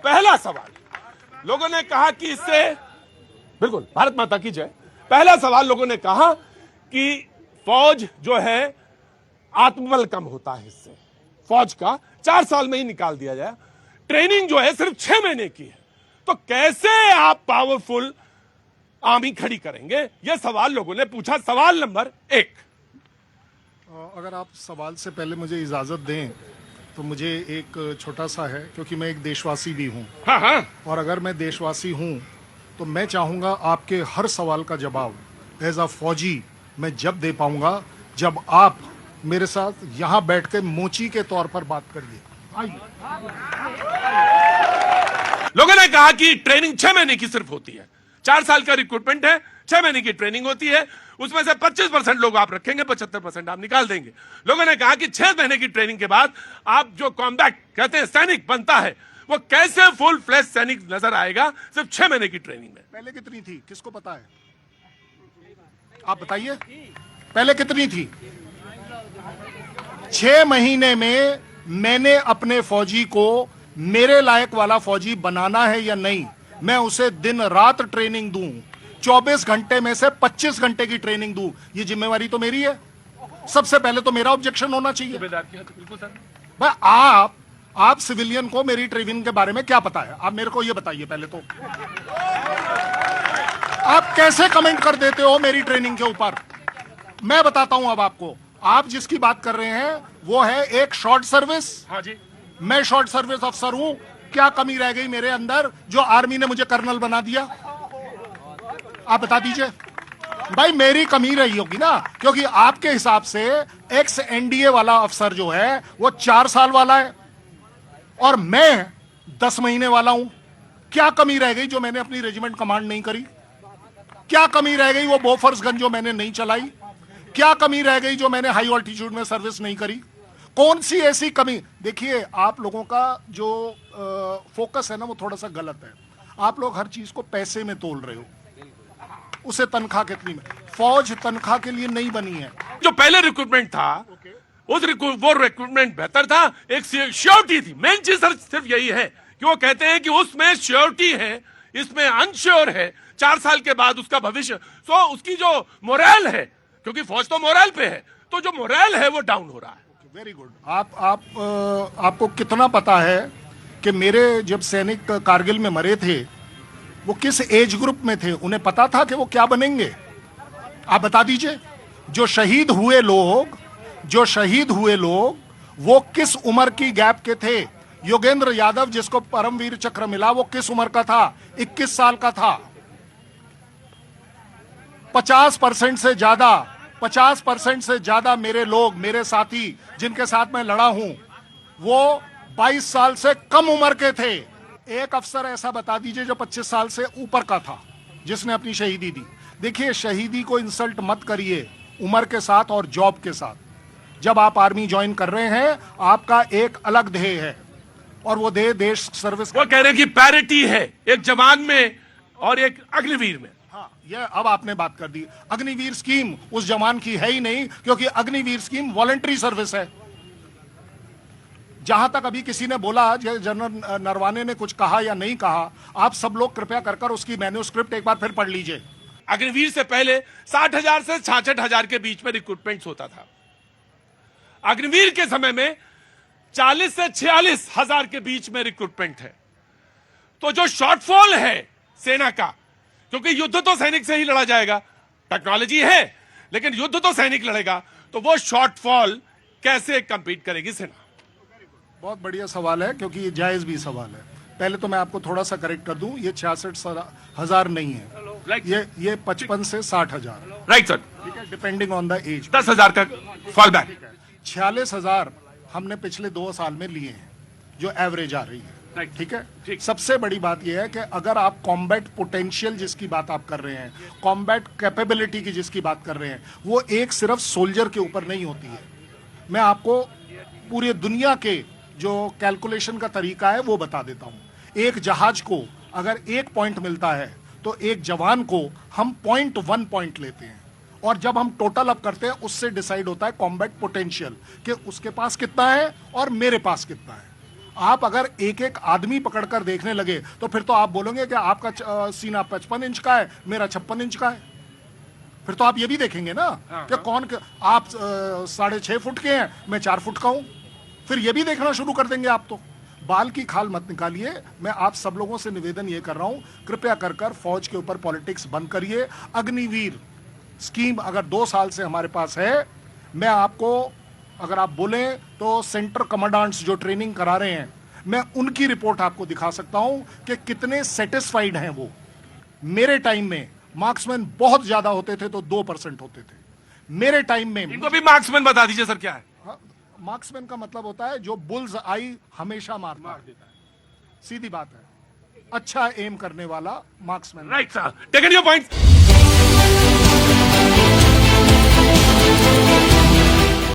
पहला सवाल लोगों ने कहा कि इससे, बिल्कुल भारत माता की जय, पहला सवाल लोगों ने कहा कि फौज जो है आत्मबल कम होता है, इससे फौज का 4 साल में ही निकाल दिया जाए, ट्रेनिंग जो है सिर्फ 6 महीने की है, तो कैसे आप पावरफुल आर्मी खड़ी करेंगे? यह सवाल लोगों ने पूछा। सवाल नंबर 1। अगर आप सवाल से पहले मुझे इजाजत दें तो मुझे एक छोटा सा है, क्योंकि मैं एक देशवासी भी हूं। हाँ हाँ, और अगर मैं देशवासी हूं तो मैं चाहूंगा आपके हर सवाल का जवाब एज अ फौजी मैं जब दे पाऊंगा जब आप मेरे साथ यहां बैठ के मोची के तौर पर बात करिए। आइए। लोगों ने कहा कि ट्रेनिंग 6 महीने की सिर्फ होती है, 4 साल का रिक्रूटमेंट है, 6 महीने की ट्रेनिंग होती है, उसमें से 25% लोग आप रखेंगे, 75% आप निकाल देंगे। लोगों ने कहा कि 6 महीने की ट्रेनिंग के बाद आप जो कॉम्बैट कहते हैं सैनिक बनता है, वो कैसे फुल फ्लैश सैनिक नजर आएगा सिर्फ 6 महीने की ट्रेनिंग में? पहले कितनी थी, किसको पता है? आप बताइए, पहले कितनी थी? 6 महीने में मैंने अपने फौजी को मेरे लायक वाला फौजी बनाना है या नहीं, मैं उसे दिन रात ट्रेनिंग दूं, 24 घंटे में से 25 घंटे की ट्रेनिंग दूं, ये जिम्मेवारी तो मेरी है। सबसे पहले तो मेरा ऑब्जेक्शन होना चाहिए। बिल्कुल सर। भाई आप सिविलियन को मेरी ट्रेनिंग के बारे में क्या पता है? आप मेरे को ये बताइए पहले तो। आप कैसे कमेंट कर देते हो मेरी ट्रेनिंग के ऊपर? मैं बताता हूं अब आपको। आप जिसकी बात कर रहे हैं वो है एक शॉर्ट सर्विस। हाँ जी, मैं शॉर्ट सर्विस अफसर हूं। क्या कमी रह गई मेरे अंदर जो आर्मी ने मुझे कर्नल बना दिया? आप बता दीजिए। भाई मेरी कमी रही होगी ना, क्योंकि आपके हिसाब से एक्स एनडीए वाला अफसर जो है वो 4 साल वाला है और मैं 10 महीने वाला हूं। क्या कमी रह गई जो मैंने अपनी रेजिमेंट कमांड नहीं करी? क्या कमी रह गई वो बोफोर्स गन जो मैंने नहीं चलाई? क्या कमी रह गई जो मैंने हाई ऑल्टीट्यूड में सर्विस नहीं करी? कौन सी ऐसी कमी? देखिए, आप लोगों का जो फोकस है ना वो थोड़ा सा गलत है। आप लोग हर चीज को पैसे में तोल रहे हो, उसे तनख्वाह कितनी में। फौज तनख्वाह के लिए नहीं बनी है। जो पहले रिक्रूटमेंट था वो रिक्रूटमेंट बेहतर था, एक श्योरिटी थी। मेन चीज सर सिर्फ यही है कि वो कहते हैं कि उसमें श्योरिटी है, इसमें अनश्योर है। 4 साल के बाद उसका भविष्य, तो उसकी जो मोरल है, क्योंकि फौज तो मोरल पे है, तो जो मोरल है वो डाउन हो रहा है। Very good. आपको कितना पता है कि मेरे जब सैनिक कारगिल में मरे थे वो किस एज ग्रुप में थे? उन्हें पता था कि वो क्या बनेंगे? आप बता दीजिए। जो शहीद हुए लोग वो किस उम्र की गैप के थे? योगेंद्र यादव जिसको परमवीर चक्र मिला वो किस उम्र का था? 21 साल का था। 50% से ज्यादा मेरे लोग, मेरे साथी जिनके साथ मैं लड़ा हूं, वो 22 साल से कम उम्र के थे। एक अफसर ऐसा बता दीजिए जो 25 साल से ऊपर का था जिसने अपनी शहीदी दी। देखिए, शहीदी को इंसल्ट मत करिए उम्र के साथ और जॉब के साथ। जब आप आर्मी ज्वाइन कर रहे हैं आपका एक अलग ध्येय है और वो ध्येय देश सर्विस। वो कह रहे हैं कि पैरिटी है एक जवान में और एक अग्निवीर में। हाँ, ये अब आपने बात कर दी। अग्निवीर स्कीम उस जवान की है ही नहीं, क्योंकि अग्निवीर स्कीम वॉलंटरी सर्विस है। जहां तक अभी किसी ने बोला, जनरल नरवाने ने कुछ कहा या नहीं कहा, आप सब लोग कृपया कर उसकी मैन्यूस्क्रिप्ट एक बार फिर पढ़ लीजिए। अग्निवीर से पहले 60,000 से 66,000 के बीच में रिक्रूटमेंट होता था। अग्निवीर के समय में 40 से 46,000 के बीच में रिक्रूटमेंट है। तो जो शॉर्टफॉल है सेना का, क्योंकि युद्ध तो सैनिक से ही लड़ा जाएगा, टेक्नोलॉजी है लेकिन युद्ध तो सैनिक लड़ेगा, तो वो शॉर्टफॉल कैसे कंपीट करेगी सेना? बहुत बढ़िया सवाल है, क्योंकि ये जायज भी सवाल है। पहले तो मैं आपको थोड़ा सा करेक्ट कर दूं, ये 66,000 नहीं है, ये 55 से 60,000। राइट सर, ठीक है, डिपेंडिंग ऑन द एज। 10,000 का फॉल बैक। 46,000 हमने पिछले 2 साल में लिए हैं, जो एवरेज आ रही है। ठीक है। सबसे बड़ी बात यह है कि अगर आप कॉम्बैट पोटेंशियल जिसकी बात आप कर रहे हैं, कॉम्बैट कैपेबिलिटी की जिसकी बात कर रहे हैं, वो एक सिर्फ सोल्जर के ऊपर नहीं होती है। मैं आपको पूरी दुनिया के जो कैलकुलेशन का तरीका है वो बता देता हूं। एक जहाज को अगर 1 पॉइंट मिलता है तो एक जवान को हम 0.1 पॉइंट लेते हैं, और जब हम टोटल अप करते हैं उससे डिसाइड होता है कॉम्बैट पोटेंशियल कि उसके पास कितना है और मेरे पास कितना है। आप अगर एक एक आदमी पकड़कर देखने लगे तो फिर तो आप बोलोगे कि आपका सीना 55 इंच का है, मेरा 56 इंच का है। फिर तो आप ये भी देखेंगे ना कि कौन आप 6.5 फुट के हैं, मैं 4 फुट का हूं। फिर ये भी देखना शुरू कर देंगे आप तो। बाल की खाल मत निकालिए। मैं आप सब लोगों से निवेदन ये कर रहा हूं, कृपया कर कर फौज के ऊपर पॉलिटिक्स बंद करिए। अग्निवीर स्कीम अगर 2 साल से हमारे पास है, मैं आपको अगर आप बोलें तो सेंटर कमांडेंट्स जो ट्रेनिंग करा रहे हैं, मैं उनकी रिपोर्ट आपको दिखा सकता हूं कि कितने सेटिस्फाइड हैं वो। मेरे टाइम में मार्क्समैन बहुत ज्यादा होते थे तो 2% होते थे। मेरे टाइम में इनको भी मार्क्समैन बता दीजिए सर क्या है। मार्क्समैन का मतलब होता है जो बुल्स आई हमेशा मार देता है। सीधी बात है, अच्छा एम करने वाला marksman. Right sir, taken your point.